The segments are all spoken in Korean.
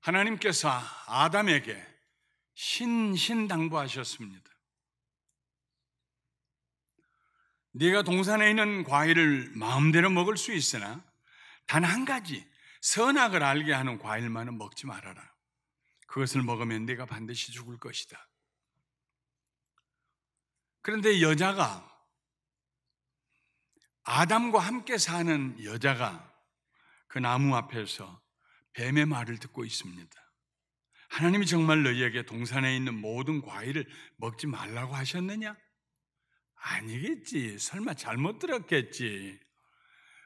하나님께서 아담에게 신신당부하셨습니다. 네가 동산에 있는 과일을 마음대로 먹을 수 있으나 단 한 가지 선악을 알게 하는 과일만은 먹지 말아라. 그것을 먹으면 네가 반드시 죽을 것이다. 그런데 여자가, 아담과 함께 사는 여자가 그 나무 앞에서 뱀의 말을 듣고 있습니다. 하나님이 정말 너희에게 동산에 있는 모든 과일을 먹지 말라고 하셨느냐? 아니겠지. 설마 잘못 들었겠지.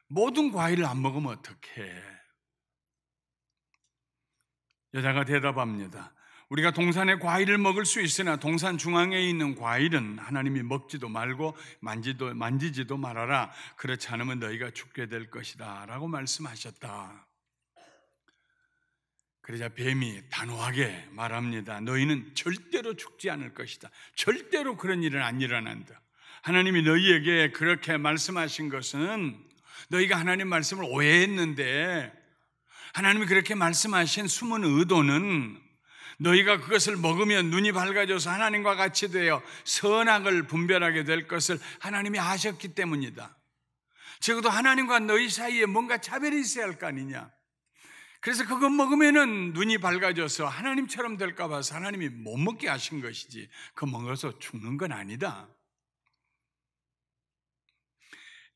모든 과일을 안 먹으면 어떡해? 여자가 대답합니다. 우리가 동산의 과일을 먹을 수 있으나 동산 중앙에 있는 과일은 하나님이 먹지도 말고 만지지도 말아라. 그렇지 않으면 너희가 죽게 될 것이다 라고 말씀하셨다. 그러자 뱀이 단호하게 말합니다. 너희는 절대로 죽지 않을 것이다. 절대로 그런 일은 안 일어난다. 하나님이 너희에게 그렇게 말씀하신 것은 너희가 하나님 말씀을 오해했는데, 하나님이 그렇게 말씀하신 숨은 의도는 너희가 그것을 먹으면 눈이 밝아져서 하나님과 같이 되어 선악을 분별하게 될 것을 하나님이 아셨기 때문이다. 적어도 하나님과 너희 사이에 뭔가 차별이 있어야 할 거 아니냐. 그래서 그거 먹으면은 눈이 밝아져서 하나님처럼 될까 봐서 하나님이 못 먹게 하신 것이지, 그거 먹어서 죽는 건 아니다.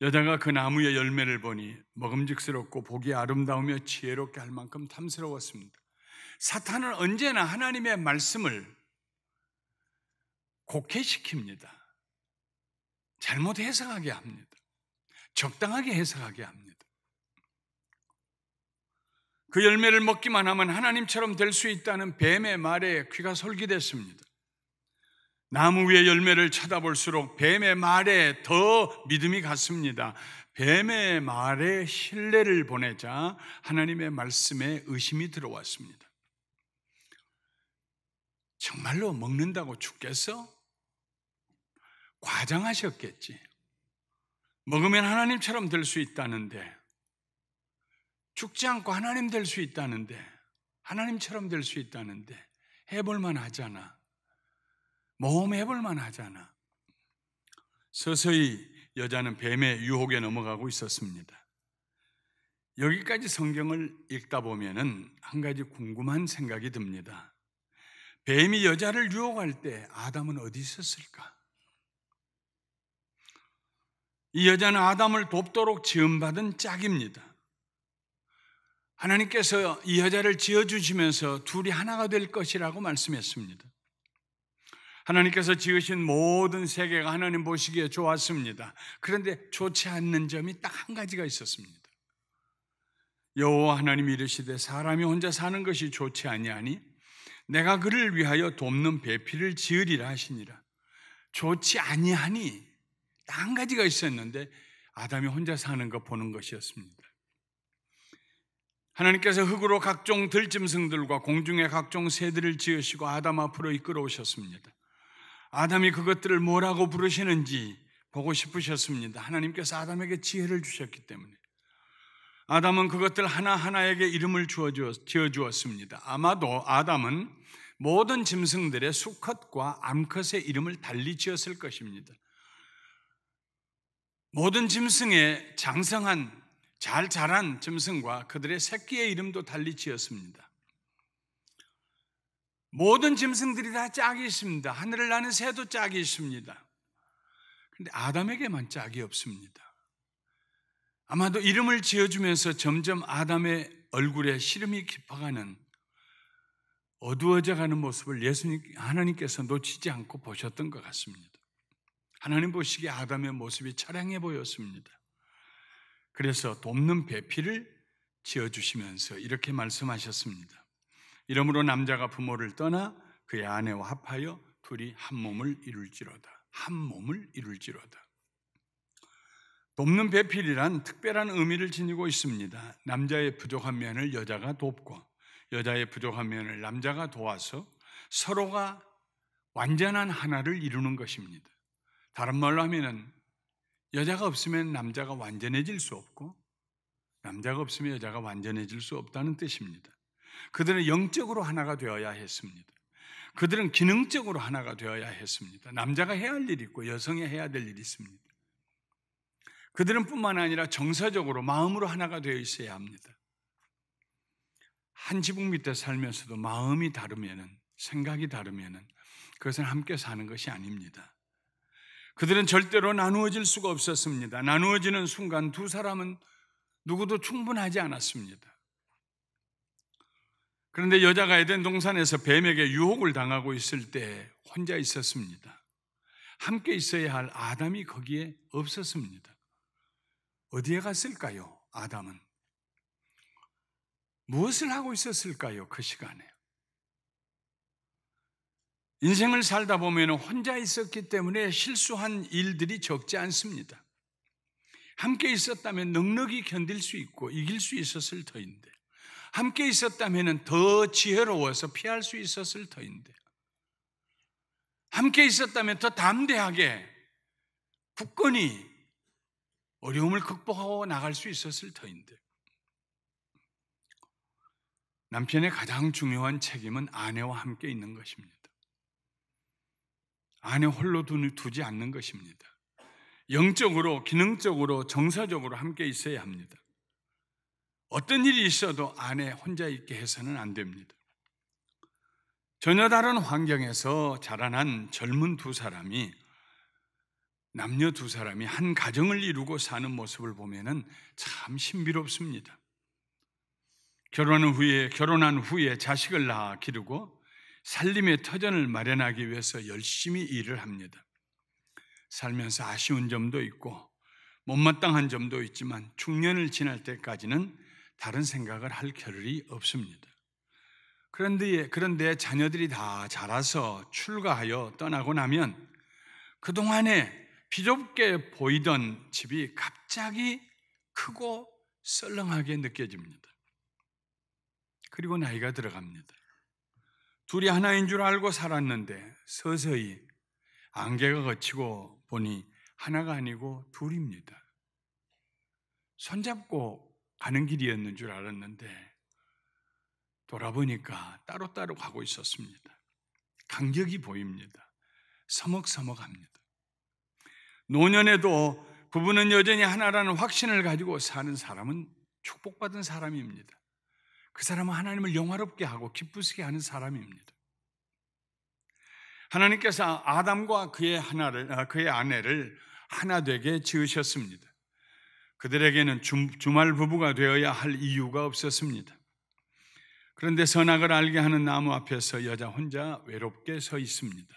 여자가 그 나무의 열매를 보니 먹음직스럽고 보기 아름다우며 지혜롭게 할 만큼 탐스러웠습니다. 사탄은 언제나 하나님의 말씀을 곡해시킵니다. 잘못 해석하게 합니다. 적당하게 해석하게 합니다. 그 열매를 먹기만 하면 하나님처럼 될 수 있다는 뱀의 말에 귀가 솔깃했습니다. 나무 위의 열매를 쳐다볼수록 뱀의 말에 더 믿음이 갔습니다. 뱀의 말에 신뢰를 보내자 하나님의 말씀에 의심이 들어왔습니다. 정말로 먹는다고 죽겠어? 과장하셨겠지. 먹으면 하나님처럼 될 수 있다는데, 죽지 않고 하나님 될 수 있다는데, 하나님처럼 될 수 있다는데 해볼만 하잖아. 모험해볼만 하잖아. 서서히 여자는 뱀의 유혹에 넘어가고 있었습니다. 여기까지 성경을 읽다 보면은 한 가지 궁금한 생각이 듭니다. 뱀이 여자를 유혹할 때 아담은 어디 있었을까? 이 여자는 아담을 돕도록 지음받은 짝입니다. 하나님께서 이 여자를 지어주시면서 둘이 하나가 될 것이라고 말씀했습니다. 하나님께서 지으신 모든 세계가 하나님 보시기에 좋았습니다. 그런데 좋지 않는 점이 딱 한 가지가 있었습니다. 여호와 하나님이 이르시되 사람이 혼자 사는 것이 좋지 아니하니 내가 그를 위하여 돕는 배필을 지으리라 하시니라. 좋지 아니하니 딱 한 가지가 있었는데 아담이 혼자 사는 거 보는 것이었습니다. 하나님께서 흙으로 각종 들짐승들과 공중의 각종 새들을 지으시고 아담 앞으로 이끌어 오셨습니다. 아담이 그것들을 뭐라고 부르시는지 보고 싶으셨습니다. 하나님께서 아담에게 지혜를 주셨기 때문에. 아담은 그것들 하나하나에게 이름을 지어주었습니다. 아마도 아담은 모든 짐승들의 수컷과 암컷의 이름을 달리 지었을 것입니다. 모든 짐승의 장성한 잘 자란 짐승과 그들의 새끼의 이름도 달리 지었습니다. 모든 짐승들이 다 짝이 있습니다. 하늘을 나는 새도 짝이 있습니다. 그런데 아담에게만 짝이 없습니다. 아마도 이름을 지어주면서 점점 아담의 얼굴에 시름이 깊어가는, 어두워져가는 모습을 하나님께서 놓치지 않고 보셨던 것 같습니다. 하나님 보시기에 아담의 모습이 처량해 보였습니다. 그래서 돕는 배필을 지어주시면서 이렇게 말씀하셨습니다. 이러므로 남자가 부모를 떠나 그의 아내와 합하여 둘이 한 몸을 이룰지로다. 한 몸을 이룰지로다. 돕는 배필이란 특별한 의미를 지니고 있습니다. 남자의 부족한 면을 여자가 돕고 여자의 부족한 면을 남자가 도와서 서로가 완전한 하나를 이루는 것입니다. 다른 말로 하면은 여자가 없으면 남자가 완전해질 수 없고 남자가 없으면 여자가 완전해질 수 없다는 뜻입니다. 그들은 영적으로 하나가 되어야 했습니다. 그들은 기능적으로 하나가 되어야 했습니다. 남자가 해야 할 일이 있고 여성이 해야 될 일이 있습니다. 그들은 뿐만 아니라 정서적으로 마음으로 하나가 되어 있어야 합니다. 한 지붕 밑에 살면서도 마음이 다르면은, 생각이 다르면은 그것은 함께 사는 것이 아닙니다. 그들은 절대로 나누어질 수가 없었습니다. 나누어지는 순간 두 사람은 누구도 충분하지 않았습니다. 그런데 여자가 에덴 동산에서 뱀에게 유혹을 당하고 있을 때 혼자 있었습니다. 함께 있어야 할 아담이 거기에 없었습니다. 어디에 갔을까요? 아담은 무엇을 하고 있었을까요? 그 시간에 인생을 살다 보면 혼자 있었기 때문에 실수한 일들이 적지 않습니다. 함께 있었다면 넉넉히 견딜 수 있고 이길 수 있었을 터인데, 함께 있었다면 더 지혜로워서 피할 수 있었을 터인데, 함께 있었다면 더 담대하게 굳건히 어려움을 극복하고 나갈 수 있었을 터인데, 남편의 가장 중요한 책임은 아내와 함께 있는 것입니다. 아내 홀로 두지 않는 것입니다. 영적으로, 기능적으로, 정서적으로 함께 있어야 합니다. 어떤 일이 있어도 아내 혼자 있게 해서는 안 됩니다. 전혀 다른 환경에서 자라난 젊은 두 사람이, 남녀 두 사람이 한 가정을 이루고 사는 모습을 보면은 참 신비롭습니다. 결혼한 후에 자식을 낳아 기르고 살림의 터전을 마련하기 위해서 열심히 일을 합니다. 살면서 아쉬운 점도 있고 못마땅한 점도 있지만 중년을 지날 때까지는 다른 생각을 할 겨를이 없습니다. 그런데 자녀들이 다 자라서 출가하여 떠나고 나면 그동안에 비좁게 보이던 집이 갑자기 크고 썰렁하게 느껴집니다. 그리고 나이가 들어갑니다. 둘이 하나인 줄 알고 살았는데 서서히 안개가 걷히고 보니 하나가 아니고 둘입니다. 손잡고 가는 길이었는 줄 알았는데 돌아보니까 따로따로 가고 있었습니다. 간격이 보입니다. 서먹서먹합니다. 노년에도 부부는 여전히 하나라는 확신을 가지고 사는 사람은 축복받은 사람입니다. 그 사람은 하나님을 영화롭게 하고 기쁘시게 하는 사람입니다. 하나님께서 아담과 그의 아내를 하나 되게 지으셨습니다. 그들에게는 주말 부부가 되어야 할 이유가 없었습니다. 그런데 선악을 알게 하는 나무 앞에서 여자 혼자 외롭게 서 있습니다.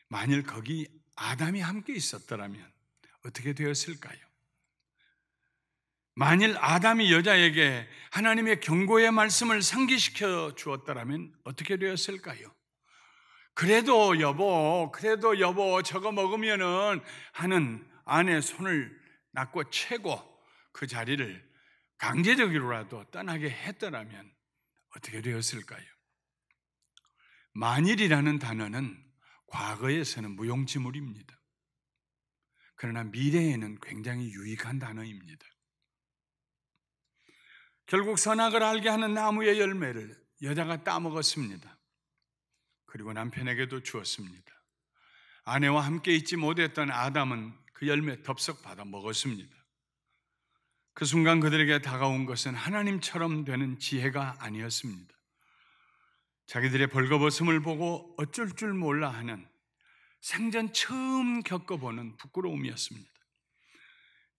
만일 거기 아담이 함께 있었더라면 어떻게 되었을까요? 만일 아담이 여자에게 하나님의 경고의 말씀을 상기시켜 주었더라면 어떻게 되었을까요? 그래도 여보 저거 먹으면은 하는 아내 손을 놨고 채고 그 자리를 강제적으로라도 떠나게 했더라면 어떻게 되었을까요? 만일이라는 단어는 과거에서는 무용지물입니다. 그러나 미래에는 굉장히 유익한 단어입니다. 결국 선악을 알게 하는 나무의 열매를 여자가 따먹었습니다. 그리고 남편에게도 주었습니다. 아내와 함께 있지 못했던 아담은 그 열매 덥석 받아 먹었습니다. 그 순간 그들에게 다가온 것은 하나님처럼 되는 지혜가 아니었습니다. 자기들의 벌거벗음을 보고 어쩔 줄 몰라 하는 생전 처음 겪어보는 부끄러움이었습니다.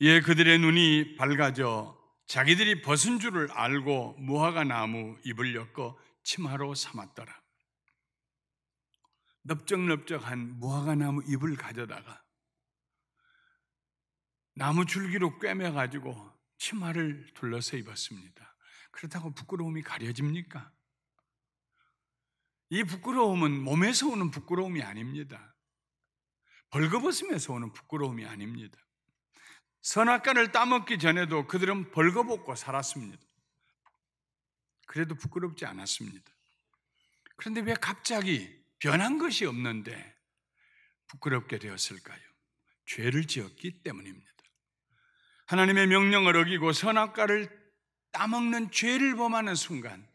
이에 그들의 눈이 밝아져 자기들이 벗은 줄을 알고 무화과 나무 잎을 엮어 치마로 삼았더라. 넓적넓적한 무화과 나무 잎을 가져다가 나무 줄기로 꿰매가지고 치마를 둘러서 입었습니다. 그렇다고 부끄러움이 가려집니까? 이 부끄러움은 몸에서 오는 부끄러움이 아닙니다. 벌거벗음에서 오는 부끄러움이 아닙니다. 선악과를 따먹기 전에도 그들은 벌거벗고 살았습니다. 그래도 부끄럽지 않았습니다. 그런데 왜 갑자기 변한 것이 없는데 부끄럽게 되었을까요? 죄를 지었기 때문입니다. 하나님의 명령을 어기고 선악과를 따먹는 죄를 범하는 순간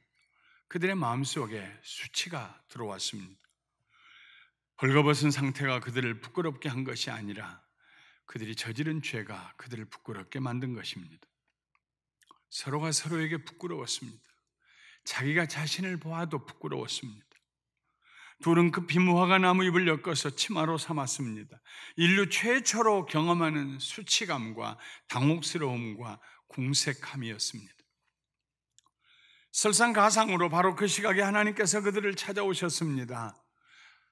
그들의 마음속에 수치가 들어왔습니다. 벌거벗은 상태가 그들을 부끄럽게 한 것이 아니라 그들이 저지른 죄가 그들을 부끄럽게 만든 것입니다. 서로가 서로에게 부끄러웠습니다. 자기가 자신을 보아도 부끄러웠습니다. 둘은 급히 무화과 나무 잎을 엮어서 치마로 삼았습니다. 인류 최초로 경험하는 수치감과 당혹스러움과 궁색함이었습니다. 설상가상으로 바로 그 시각에 하나님께서 그들을 찾아오셨습니다.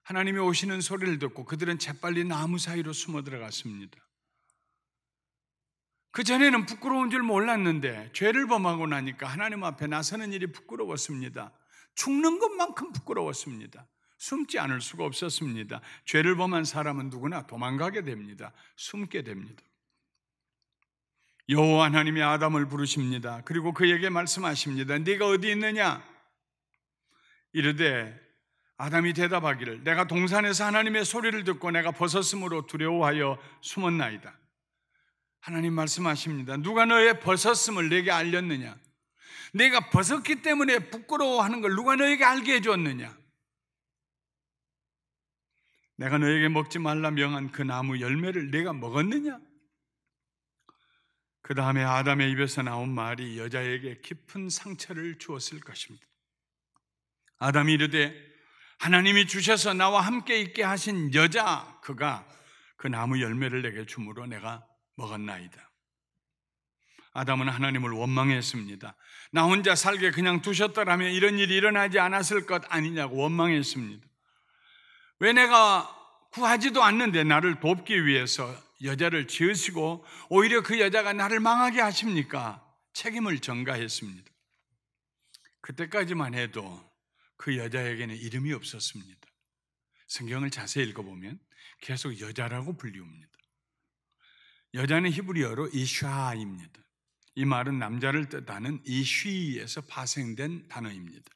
하나님이 오시는 소리를 듣고 그들은 재빨리 나무 사이로 숨어 들어갔습니다. 그전에는 부끄러운 줄 몰랐는데 죄를 범하고 나니까 하나님 앞에 나서는 일이 부끄러웠습니다. 죽는 것만큼 부끄러웠습니다. 숨지 않을 수가 없었습니다. 죄를 범한 사람은 누구나 도망가게 됩니다. 숨게 됩니다. 여호와 하나님이 아담을 부르십니다. 그리고 그에게 말씀하십니다. 네가 어디 있느냐? 이르되 아담이 대답하기를 내가 동산에서 하나님의 소리를 듣고 내가 벗었으므로 두려워하여 숨었나이다. 하나님 말씀하십니다. 누가 너의 벗었음을 내게 알렸느냐? 내가 벗었기 때문에 부끄러워하는 걸 누가 너에게 알게 해줬느냐? 내가 너에게 먹지 말라 명한 그 나무 열매를 내가 먹었느냐? 그 다음에 아담의 입에서 나온 말이 여자에게 깊은 상처를 주었을 것입니다. 아담이 이르되 하나님이 주셔서 나와 함께 있게 하신 여자 그가 그 나무 열매를 내게 주므로 내가 먹었나이다. 아담은 하나님을 원망했습니다. 나 혼자 살게 그냥 두셨더라면 이런 일이 일어나지 않았을 것 아니냐고 원망했습니다. 왜 내가 구하지도 않는데 나를 돕기 위해서 여자를 지으시고 오히려 그 여자가 나를 망하게 하십니까? 책임을 전가했습니다. 그때까지만 해도 그 여자에게는 이름이 없었습니다. 성경을 자세히 읽어보면 계속 여자라고 불리웁니다. 여자는 히브리어로 이샤입니다. 이 말은 남자를 뜻하는 이쉬에서 파생된 단어입니다.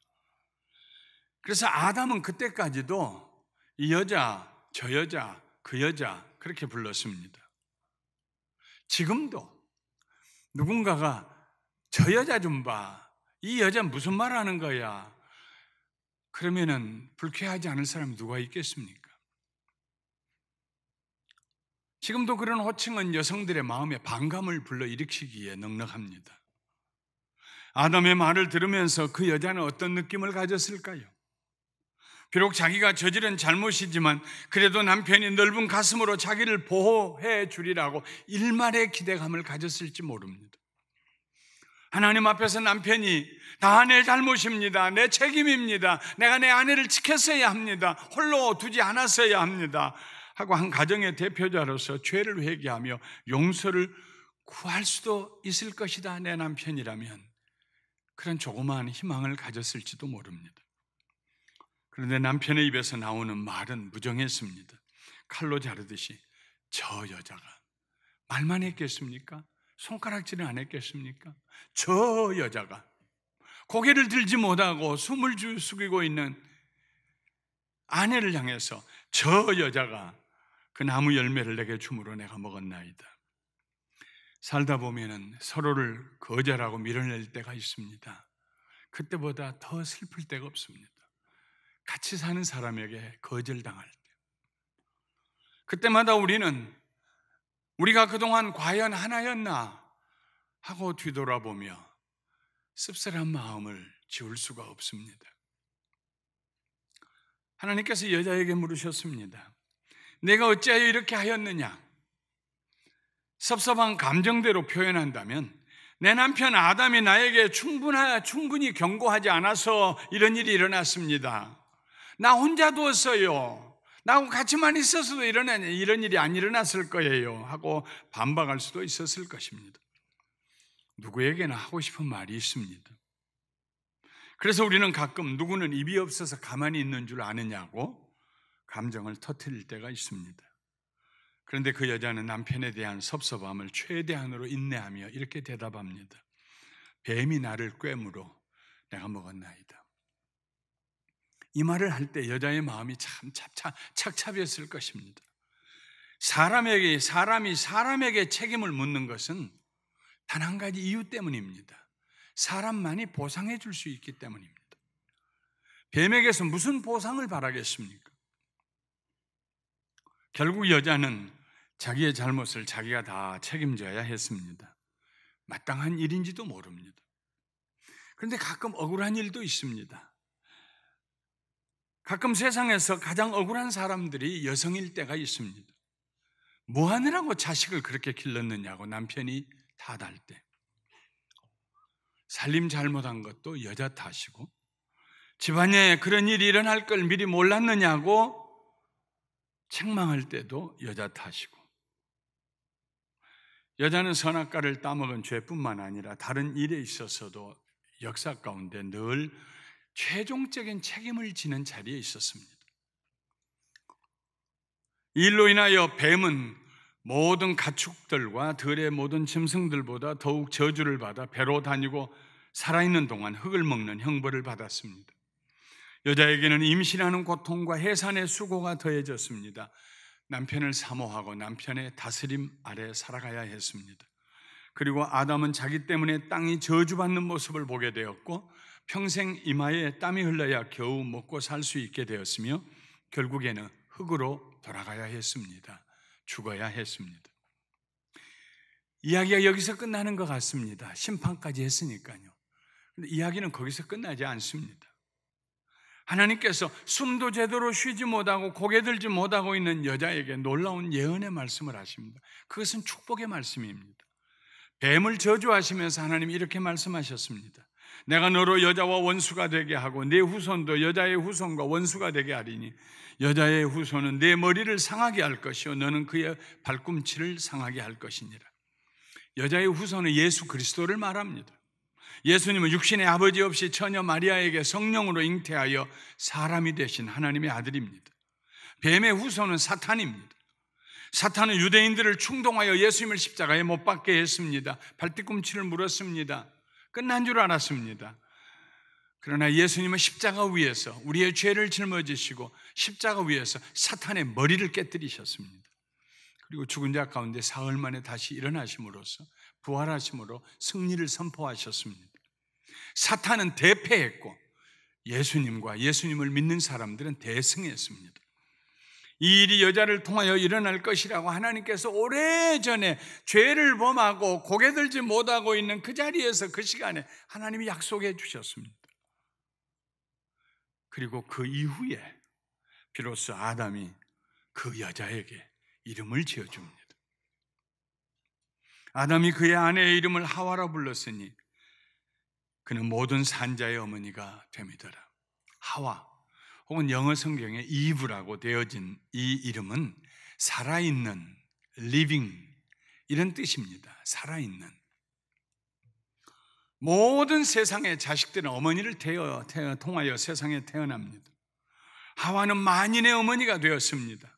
그래서 아담은 그때까지도 이 여자, 저 여자, 그 여자 그렇게 불렀습니다. 지금도 누군가가 저 여자 좀 봐. 이 여자 무슨 말 하는 거야? 그러면은 불쾌하지 않을 사람이 누가 있겠습니까? 지금도 그런 호칭은 여성들의 마음에 반감을 불러일으키기에 넉넉합니다. 아담의 말을 들으면서 그 여자는 어떤 느낌을 가졌을까요? 비록 자기가 저지른 잘못이지만 그래도 남편이 넓은 가슴으로 자기를 보호해 주리라고 일말의 기대감을 가졌을지 모릅니다. 하나님 앞에서 남편이 다 내 잘못입니다. 내 책임입니다. 내가 내 아내를 지켰어야 합니다. 홀로 두지 않았어야 합니다. 하고 한 가정의 대표자로서 죄를 회개하며 용서를 구할 수도 있을 것이다. 내 남편이라면 그런 조그마한 희망을 가졌을지도 모릅니다. 그런데 남편의 입에서 나오는 말은 무정했습니다. 칼로 자르듯이 저 여자가 말만 했겠습니까? 손가락질은 안 했겠습니까? 저 여자가 고개를 들지 못하고 숨을 죽이고 있는 아내를 향해서 저 여자가 그 나무 열매를 내게 주므로 내가 먹었나이다. 살다 보면은 서로를 거절하고 밀어낼 때가 있습니다. 그때보다 더 슬플 때가 없습니다. 같이 사는 사람에게 거절당할 때. 그때마다 우리는 우리가 그동안 과연 하나였나 하고 뒤돌아보며 씁쓸한 마음을 지울 수가 없습니다. 하나님께서 여자에게 물으셨습니다. 내가 어찌하여 이렇게 하였느냐? 섭섭한 감정대로 표현한다면 내 남편 아담이 나에게 충분히 경고하지 않아서 이런 일이 일어났습니다. 나 혼자 두었어요. 나하고 같이만 있었어도 이런 일이 안 일어났을 거예요 하고 반박할 수도 있었을 것입니다. 누구에게나 하고 싶은 말이 있습니다. 그래서 우리는 가끔 누구는 입이 없어서 가만히 있는 줄 아느냐고 감정을 터뜨릴 때가 있습니다. 그런데 그 여자는 남편에 대한 섭섭함을 최대한으로 인내하며 이렇게 대답합니다. 뱀이 나를 꿰물어 내가 먹었나이다. 이 말을 할 때 여자의 마음이 참 착잡했을 것입니다. 사람이 사람에게 책임을 묻는 것은 단 한 가지 이유 때문입니다. 사람만이 보상해 줄 수 있기 때문입니다. 뱀에게서 무슨 보상을 바라겠습니까? 결국 여자는 자기의 잘못을 자기가 다 책임져야 했습니다. 마땅한 일인지도 모릅니다. 그런데 가끔 억울한 일도 있습니다. 가끔 세상에서 가장 억울한 사람들이 여성일 때가 있습니다. 뭐 하느라고 자식을 그렇게 길렀느냐고 남편이 탓할 때, 살림 잘못한 것도 여자 탓이고, 집안에 그런 일이 일어날 걸 미리 몰랐느냐고 책망할 때도 여자 탓이고, 여자는 선악과를 따먹은 죄뿐만 아니라 다른 일에 있어서도 역사 가운데 늘 최종적인 책임을 지는 자리에 있었습니다. 이 일로 인하여 뱀은 모든 가축들과 들의 모든 짐승들보다 더욱 저주를 받아 배로 다니고 살아있는 동안 흙을 먹는 형벌을 받았습니다. 여자에게는 임신하는 고통과 해산의 수고가 더해졌습니다. 남편을 사모하고 남편의 다스림 아래 살아가야 했습니다. 그리고 아담은 자기 때문에 땅이 저주받는 모습을 보게 되었고, 평생 이마에 땀이 흘러야 겨우 먹고 살 수 있게 되었으며, 결국에는 흙으로 돌아가야 했습니다. 죽어야 했습니다. 이야기가 여기서 끝나는 것 같습니다. 심판까지 했으니까요. 그런데 이야기는 거기서 끝나지 않습니다. 하나님께서 숨도 제대로 쉬지 못하고 고개 들지 못하고 있는 여자에게 놀라운 예언의 말씀을 하십니다. 그것은 축복의 말씀입니다. 뱀을 저주하시면서 하나님이 이렇게 말씀하셨습니다. 내가 너로 여자와 원수가 되게 하고 네 후손도 여자의 후손과 원수가 되게 하리니 여자의 후손은 내 머리를 상하게 할 것이요 너는 그의 발꿈치를 상하게 할 것이니라. 여자의 후손은 예수 그리스도를 말합니다. 예수님은 육신의 아버지 없이 처녀 마리아에게 성령으로 잉태하여 사람이 되신 하나님의 아들입니다. 뱀의 후손은 사탄입니다. 사탄은 유대인들을 충동하여 예수님을 십자가에 못 박게 했습니다. 발뒤꿈치를 물었습니다. 끝난 줄 알았습니다. 그러나 예수님은 십자가 위에서 우리의 죄를 짊어지시고 십자가 위에서 사탄의 머리를 깨뜨리셨습니다. 그리고 죽은 자 가운데 사흘 만에 다시 일어나심으로써 부활하심으로 승리를 선포하셨습니다. 사탄은 대패했고 예수님과 예수님을 믿는 사람들은 대승했습니다. 이 일이 여자를 통하여 일어날 것이라고 하나님께서 오래전에 죄를 범하고 고개 들지 못하고 있는 그 자리에서 그 시간에 하나님이 약속해 주셨습니다. 그리고 그 이후에 비로소 아담이 그 여자에게 이름을 지어줍니다. 아담이 그의 아내의 이름을 하와라 불렀으니 그는 모든 산자의 어머니가 됨이더라. 하와 혹은 영어 성경에 이브라고 되어진 이 이름은 살아있는, living 이런 뜻입니다. 살아있는. 모든 세상의 자식들은 어머니를 통하여 세상에 태어납니다. 하와는 만인의 어머니가 되었습니다.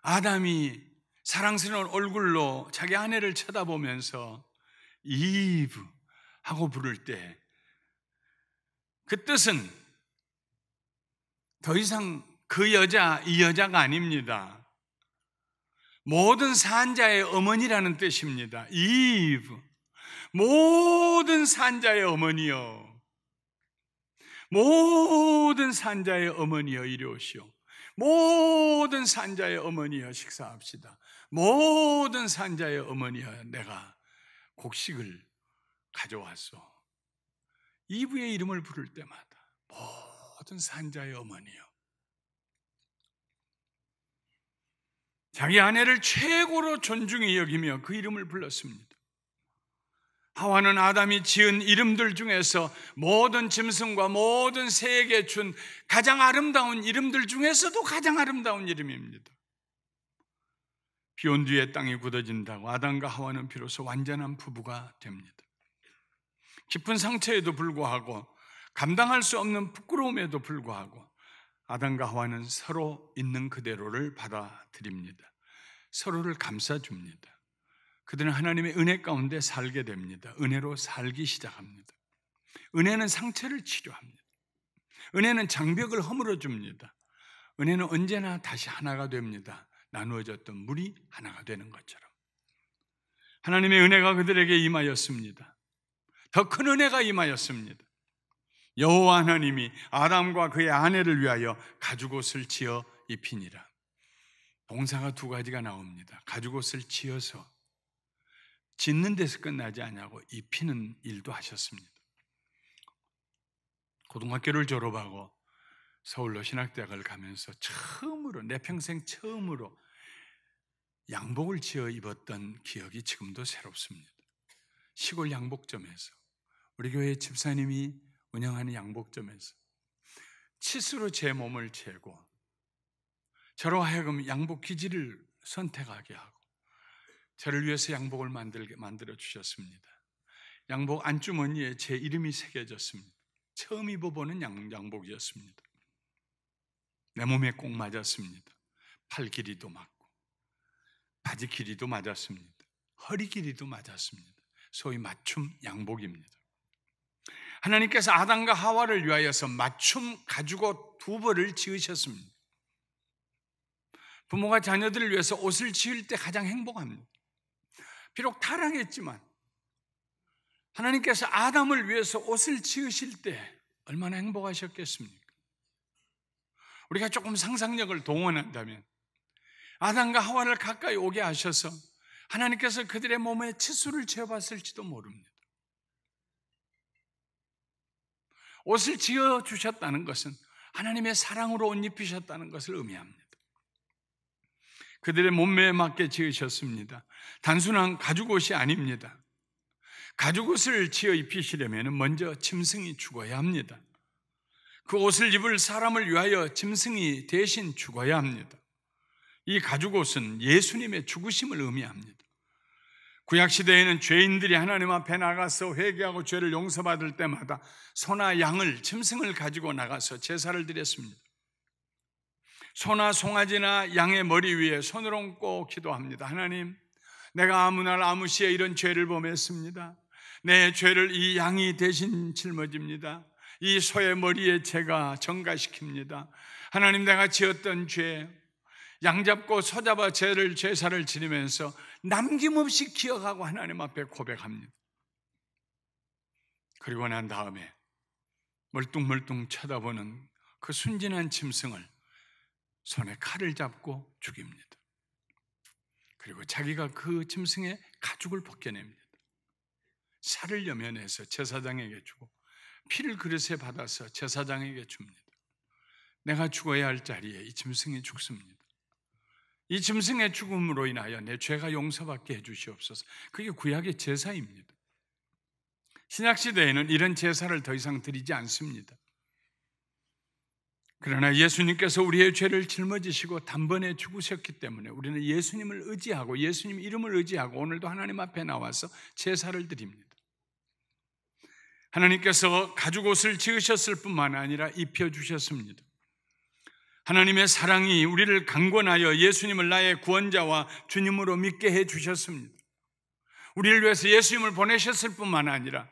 아담이 사랑스러운 얼굴로 자기 아내를 쳐다보면서 이브 하고 부를 때 그 뜻은 더 이상 그 여자, 이 여자가 아닙니다. 모든 산자의 어머니라는 뜻입니다. 이브, 모든 산자의 어머니여, 모든 산자의 어머니여 이리 오시오. 모든 산자의 어머니여 식사합시다. 모든 산자의 어머니여 내가 곡식을 가져왔소. 이브의 이름을 부를 때마다 모든 산자의 어머니여, 자기 아내를 최고로 존중히 여기며 그 이름을 불렀습니다. 하와는 아담이 지은 이름들 중에서 모든 짐승과 모든 새에게 준 가장 아름다운 이름들 중에서도 가장 아름다운 이름입니다. 비온 뒤에 땅이 굳어진다고 아담과 하와는 비로소 완전한 부부가 됩니다. 깊은 상처에도 불구하고 감당할 수 없는 부끄러움에도 불구하고 아담과 하와는 서로 있는 그대로를 받아들입니다. 서로를 감싸줍니다. 그들은 하나님의 은혜 가운데 살게 됩니다. 은혜로 살기 시작합니다. 은혜는 상처를 치료합니다. 은혜는 장벽을 허물어줍니다. 은혜는 언제나 다시 하나가 됩니다. 나누어졌던 물이 하나가 되는 것처럼. 하나님의 은혜가 그들에게 임하였습니다. 더 큰 은혜가 임하였습니다. 여호와 하나님이 아담과 그의 아내를 위하여 가죽옷을 지어 입히니라. 동사가 두 가지가 나옵니다. 가죽옷을 지어서, 짓는 데서 끝나지 않냐고 입히는 일도 하셨습니다. 고등학교를 졸업하고 서울로 신학대학을 가면서 처음으로, 내 평생 처음으로 양복을 지어 입었던 기억이 지금도 새롭습니다. 시골 양복점에서, 우리 교회 집사님이 운영하는 양복점에서 치수로 제 몸을 재고 저로 하여금 양복 기질을 선택하게 하고 저를 위해서 양복을 만들어 주셨습니다. 양복 안주머니에 제 이름이 새겨졌습니다. 처음 입어보는 양복이었습니다. 내 몸에 꼭 맞았습니다. 팔 길이도 맞고 바지 길이도 맞았습니다. 허리 길이도 맞았습니다. 소위 맞춤 양복입니다. 하나님께서 아담과 하와를 위하여서 맞춤 가죽옷 두 벌을 지으셨습니다. 부모가 자녀들을 위해서 옷을 지을 때 가장 행복합니다. 비록 타락했지만 하나님께서 아담을 위해서 옷을 지으실 때 얼마나 행복하셨겠습니까? 우리가 조금 상상력을 동원한다면 아담과 하와를 가까이 오게 하셔서 하나님께서 그들의 몸에 치수를 재봤을지도 모릅니다. 옷을 지어주셨다는 것은 하나님의 사랑으로 옷 입히셨다는 것을 의미합니다. 그들의 몸매에 맞게 지으셨습니다. 단순한 가죽옷이 아닙니다. 가죽옷을 지어 입히시려면 먼저 짐승이 죽어야 합니다. 그 옷을 입을 사람을 위하여 짐승이 대신 죽어야 합니다. 이 가죽옷은 예수님의 죽으심을 의미합니다. 구약시대에는 죄인들이 하나님 앞에 나가서 회개하고 죄를 용서받을 때마다 소나 양을, 짐승을 가지고 나가서 제사를 드렸습니다. 소나 송아지나 양의 머리 위에 손을 얹고 기도합니다. 하나님, 내가 아무 날 아무 시에 이런 죄를 범했습니다. 내 죄를 이 양이 대신 짊어집니다. 이 소의 머리에 제가 전가시킵니다. 하나님, 내가 지었던 죄, 양 잡고 소 잡아 제사를 지내면서 남김없이 기억하고 하나님 앞에 고백합니다. 그리고 난 다음에 멀뚱멀뚱 쳐다보는 그 순진한 짐승을 손에 칼을 잡고 죽입니다. 그리고 자기가 그 짐승의 가죽을 벗겨냅니다. 살을 여면해서 제사장에게 주고 피를 그릇에 받아서 제사장에게 줍니다. 내가 죽어야 할 자리에 이 짐승이 죽습니다. 이 짐승의 죽음으로 인하여 내 죄가 용서받게 해주시옵소서. 그게 구약의 제사입니다. 신약시대에는 이런 제사를 더 이상 드리지 않습니다. 그러나 예수님께서 우리의 죄를 짊어지시고 단번에 죽으셨기 때문에 우리는 예수님을 의지하고 예수님 이름을 의지하고 오늘도 하나님 앞에 나와서 제사를 드립니다. 하나님께서 가죽옷을 지으셨을 뿐만 아니라 입혀주셨습니다. 하나님의 사랑이 우리를 강권하여 예수님을 나의 구원자와 주님으로 믿게 해주셨습니다. 우리를 위해서 예수님을 보내셨을 뿐만 아니라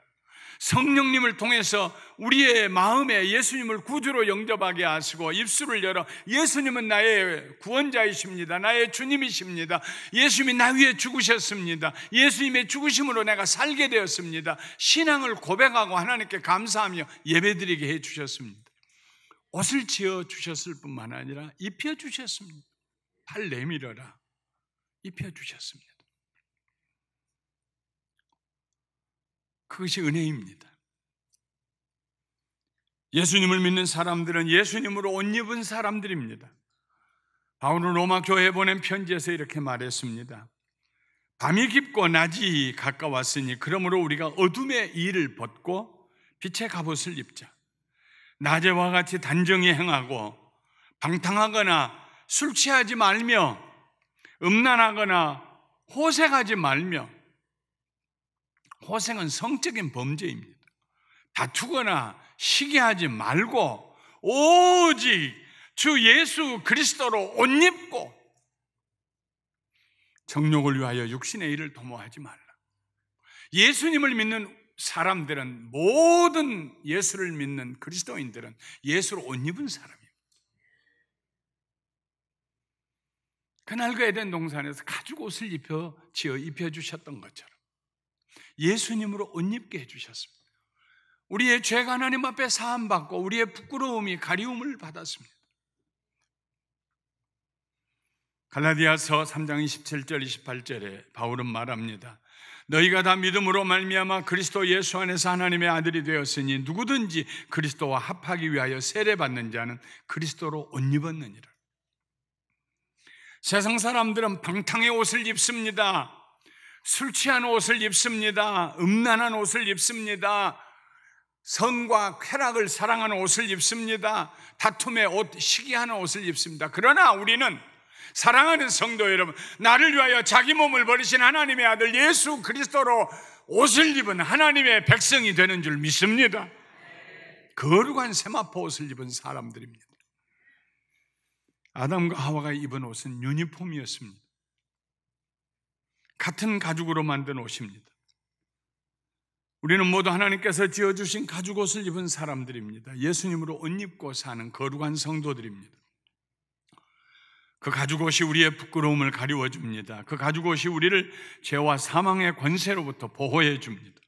성령님을 통해서 우리의 마음에 예수님을 구주로 영접하게 하시고 입술을 열어 예수님은 나의 구원자이십니다. 나의 주님이십니다. 예수님이 나 위해 죽으셨습니다. 예수님의 죽으심으로 내가 살게 되었습니다. 신앙을 고백하고 하나님께 감사하며 예배드리게 해주셨습니다. 옷을 지어주셨을 뿐만 아니라 입혀주셨습니다. 팔 내밀어라. 입혀주셨습니다. 그것이 은혜입니다. 예수님을 믿는 사람들은 예수님으로 옷 입은 사람들입니다. 바울은 로마 교회에 보낸 편지에서 이렇게 말했습니다. 밤이 깊고 낮이 가까웠으니 그러므로 우리가 어둠의 일을 벗고 빛의 갑옷을 입자. 낮에와 같이 단정히 행하고 방탕하거나 술 취하지 말며 음란하거나 호색하지 말며, 호색은 성적인 범죄입니다. 다투거나 시기하지 말고 오직 주 예수 그리스도로 옷 입고 정욕을 위하여 육신의 일을 도모하지 말라. 예수님을 믿는 사람들은, 모든 예수를 믿는 그리스도인들은 예수로 옷 입은 사람이에요. 그날 그 에덴 동산에서 가죽 옷을 입혀주셨던 것처럼 예수님으로 옷 입게 해주셨습니다. 우리의 죄가 하나님 앞에 사함받고 우리의 부끄러움이 가리움을 받았습니다. 갈라디아서 3장 27절 28절에 바울은 말합니다. 너희가 다 믿음으로 말미암아 그리스도 예수 안에서 하나님의 아들이 되었으니 누구든지 그리스도와 합하기 위하여 세례받는 자는 그리스도로 옷 입었느니라. 세상 사람들은 방탕의 옷을 입습니다. 술 취한 옷을 입습니다. 음란한 옷을 입습니다. 성과 쾌락을 사랑하는 옷을 입습니다. 다툼의 옷, 시기하는 옷을 입습니다. 그러나 우리는 사랑하는 성도 여러분, 나를 위하여 자기 몸을 버리신 하나님의 아들 예수 그리스도로 옷을 입은 하나님의 백성이 되는 줄 믿습니다. 거룩한 세마포 옷을 입은 사람들입니다. 아담과 하와가 입은 옷은 유니폼이었습니다. 같은 가죽으로 만든 옷입니다. 우리는 모두 하나님께서 지어주신 가죽 옷을 입은 사람들입니다. 예수님으로 옷 입고 사는 거룩한 성도들입니다. 그 가죽옷이 우리의 부끄러움을 가리워줍니다. 그 가죽옷이 우리를 죄와 사망의 권세로부터 보호해줍니다.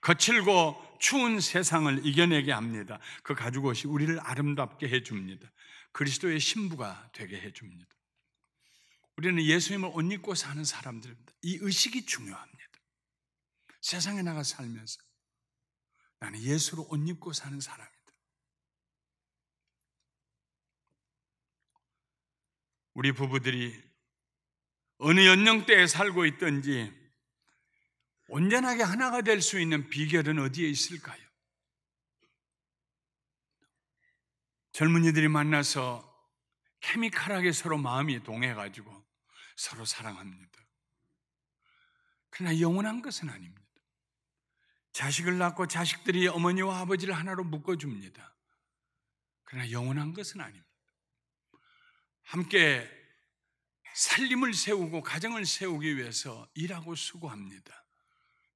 거칠고 추운 세상을 이겨내게 합니다. 그 가죽옷이 우리를 아름답게 해줍니다. 그리스도의 신부가 되게 해줍니다. 우리는 예수님을 옷 입고 사는 사람들입니다. 이 의식이 중요합니다. 세상에 나가 살면서 나는 예수로 옷 입고 사는 사람이다. 우리 부부들이 어느 연령대에 살고 있든지 온전하게 하나가 될 수 있는 비결은 어디에 있을까요? 젊은이들이 만나서 케미칼하게 서로 마음이 동해가지고 서로 사랑합니다. 그러나 영원한 것은 아닙니다. 자식을 낳고 자식들이 어머니와 아버지를 하나로 묶어줍니다. 그러나 영원한 것은 아닙니다. 함께 살림을 세우고 가정을 세우기 위해서 일하고 수고합니다.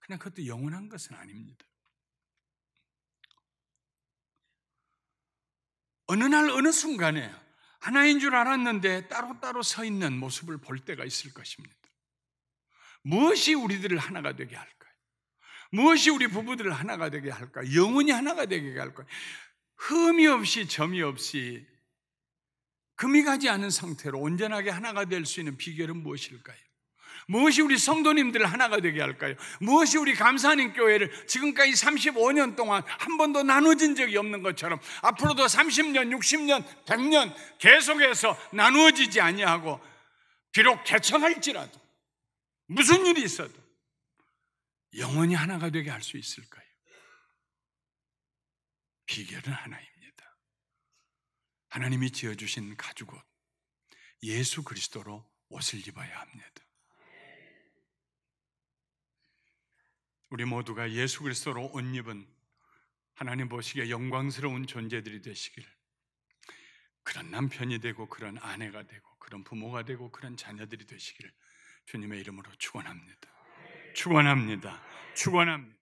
그러나 그것도 영원한 것은 아닙니다. 어느 날 어느 순간에 하나인 줄 알았는데 따로따로 서 있는 모습을 볼 때가 있을 것입니다. 무엇이 우리들을 하나가 되게 할까요? 무엇이 우리 부부들을 하나가 되게 할까요? 영원히 하나가 되게 할까요? 흠이 없이 점이 없이 금이 가지 않은 상태로 온전하게 하나가 될 수 있는 비결은 무엇일까요? 무엇이 우리 성도님들을 하나가 되게 할까요? 무엇이 우리 감사하는 교회를 지금까지 35년 동안 한 번도 나눠진 적이 없는 것처럼 앞으로도 30년, 60년, 100년 계속해서 나누어지지 아니하고 비록 개척할지라도 무슨 일이 있어도 영원히 하나가 되게 할 수 있을까요? 비결은 하나입니다. 하나님이 지어주신 가죽옷, 예수 그리스도로 옷을 입어야 합니다. 우리 모두가 예수 그리스도로 옷 입은 하나님 보시기에 영광스러운 존재들이 되시길, 그런 남편이 되고 그런 아내가 되고 그런 부모가 되고 그런 자녀들이 되시기를 주님의 이름으로 축원합니다. 축원합니다. 축원합니다.